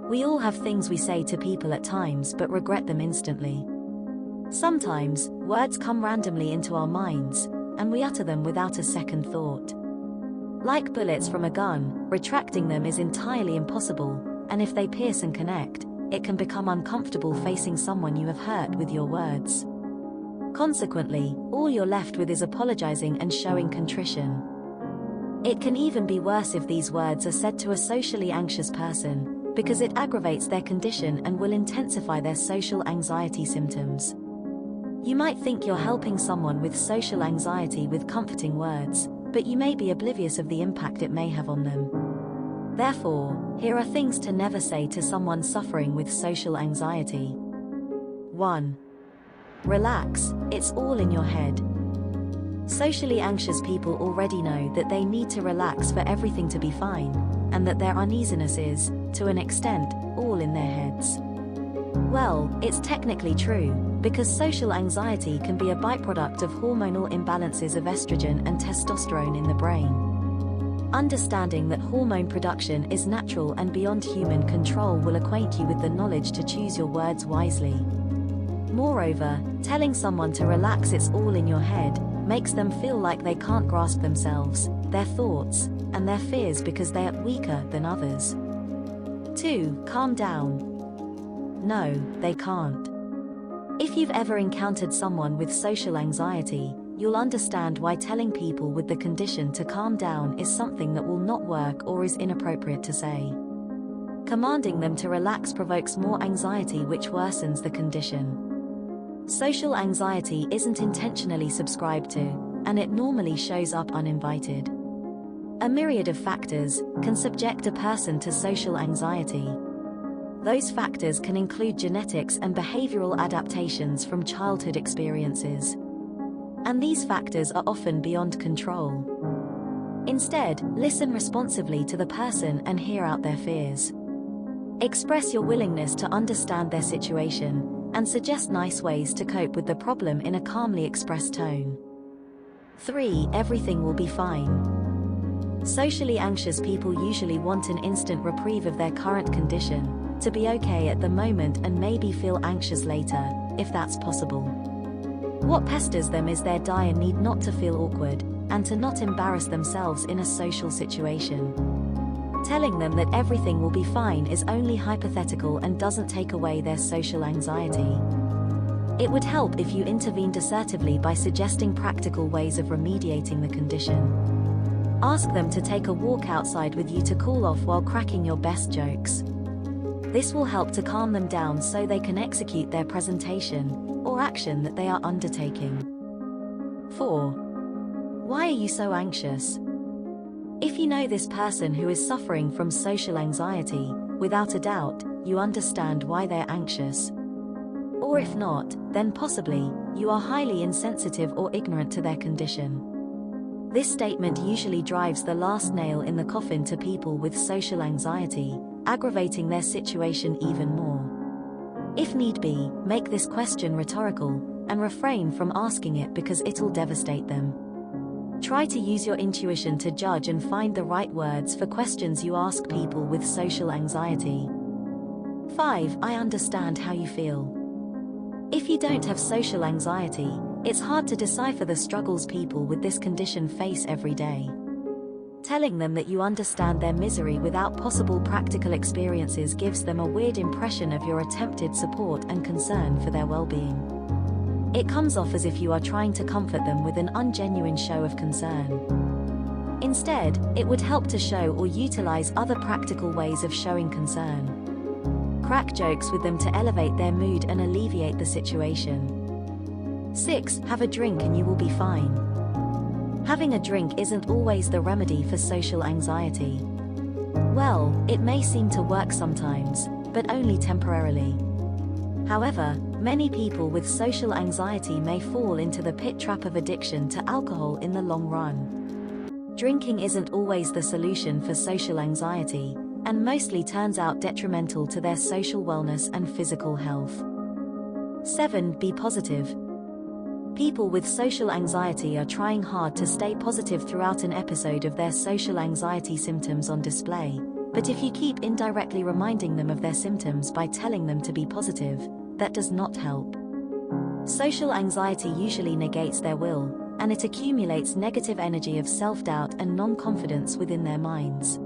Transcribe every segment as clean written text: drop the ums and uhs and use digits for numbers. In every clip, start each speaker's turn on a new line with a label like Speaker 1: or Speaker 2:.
Speaker 1: We all have things we say to people at times but regret them instantly. Sometimes, words come randomly into our minds, and we utter them without a second thought. Like bullets from a gun, retracting them is entirely impossible, and if they pierce and connect, it can become uncomfortable facing someone you have hurt with your words. Consequently, all you're left with is apologizing and showing contrition. It can even be worse if these words are said to a socially anxious person, because it aggravates their condition and will intensify their social anxiety symptoms. You might think you're helping someone with social anxiety with comforting words, but you may be oblivious of the impact it may have on them. Therefore, here are things to never say to someone suffering with social anxiety. 1. Relax, it's all in your head. Socially anxious people already know that they need to relax for everything to be fine, and that their uneasiness is, to an extent, all in their heads. Well, it's technically true, because social anxiety can be a byproduct of hormonal imbalances of estrogen and testosterone in the brain. Understanding that hormone production is natural and beyond human control will acquaint you with the knowledge to choose your words wisely. Moreover, telling someone to relax it's all in your head makes them feel like they can't grasp themselves, their thoughts, and their fears because they are weaker than others. 2. Calm down. No, they can't. If you've ever encountered someone with social anxiety, you'll understand why telling people with the condition to calm down is something that will not work or is inappropriate to say. Commanding them to relax provokes more anxiety, which worsens the condition. Social anxiety isn't intentionally subscribed to, and it normally shows up uninvited. A myriad of factors can subject a person to social anxiety. Those factors can include genetics and behavioral adaptations from childhood experiences. And these factors are often beyond control. Instead, listen responsively to the person and hear out their fears. Express your willingness to understand their situation, and suggest nice ways to cope with the problem in a calmly expressed tone. 3. Everything will be fine. Socially anxious people usually want an instant reprieve of their current condition, to be okay at the moment and maybe feel anxious later, if that's possible. What pesters them is their dire need not to feel awkward, and to not embarrass themselves in a social situation. Telling them that everything will be fine is only hypothetical and doesn't take away their social anxiety. It would help if you intervened assertively by suggesting practical ways of remediating the condition. Ask them to take a walk outside with you to cool off while cracking your best jokes. This will help to calm them down so they can execute their presentation or action that they are undertaking. 4. Why are you so anxious? If you know this person who is suffering from social anxiety, without a doubt, you understand why they're anxious. Or if not, then possibly, you are highly insensitive or ignorant to their condition. This statement usually drives the last nail in the coffin to people with social anxiety, aggravating their situation even more. If need be, make this question rhetorical, and refrain from asking it because it'll devastate them. Try to use your intuition to judge and find the right words for questions you ask people with social anxiety. 5. I understand how you feel. If you don't have social anxiety, it's hard to decipher the struggles people with this condition face every day. Telling them that you understand their misery without possible practical experiences gives them a weird impression of your attempted support and concern for their well-being. It comes off as if you are trying to comfort them with an ungenuine show of concern. Instead, it would help to show or utilize other practical ways of showing concern. Crack jokes with them to elevate their mood and alleviate the situation. 6. Have a drink and you will be fine. Having a drink isn't always the remedy for social anxiety. Well, it may seem to work sometimes, but only temporarily. However, many people with social anxiety may fall into the pit trap of addiction to alcohol in the long run. Drinking isn't always the solution for social anxiety, and mostly turns out detrimental to their social wellness and physical health. 7. Be positive. People with social anxiety are trying hard to stay positive throughout an episode of their social anxiety symptoms on display, But if you keep indirectly reminding them of their symptoms by telling them to be positive, that does not help. Social anxiety usually negates their will, and it accumulates negative energy of self-doubt and non-confidence within their minds.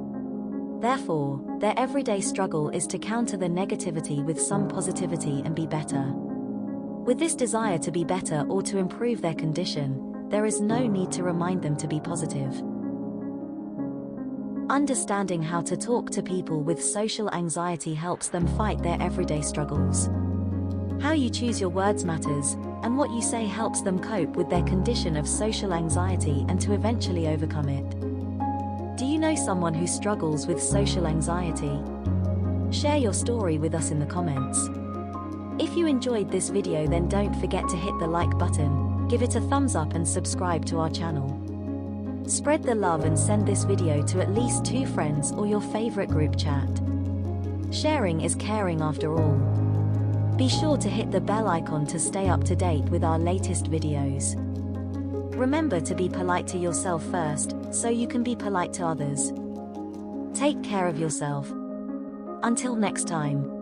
Speaker 1: Therefore, their everyday struggle is to counter the negativity with some positivity and be better. With this desire to be better or to improve their condition, there is no need to remind them to be positive. Understanding how to talk to people with social anxiety helps them fight their everyday struggles. How you choose your words matters, and what you say helps them cope with their condition of social anxiety and to eventually overcome it. Do you know someone who struggles with social anxiety? Share your story with us in the comments. If you enjoyed this video, then don't forget to hit the like button, give it a thumbs up and subscribe to our channel. Spread the love and send this video to at least 2 friends or your favorite group chat. Sharing is caring after all. Be sure to hit the bell icon to stay up to date with our latest videos. Remember to be polite to yourself first, so you can be polite to others. Take care of yourself. Until next time.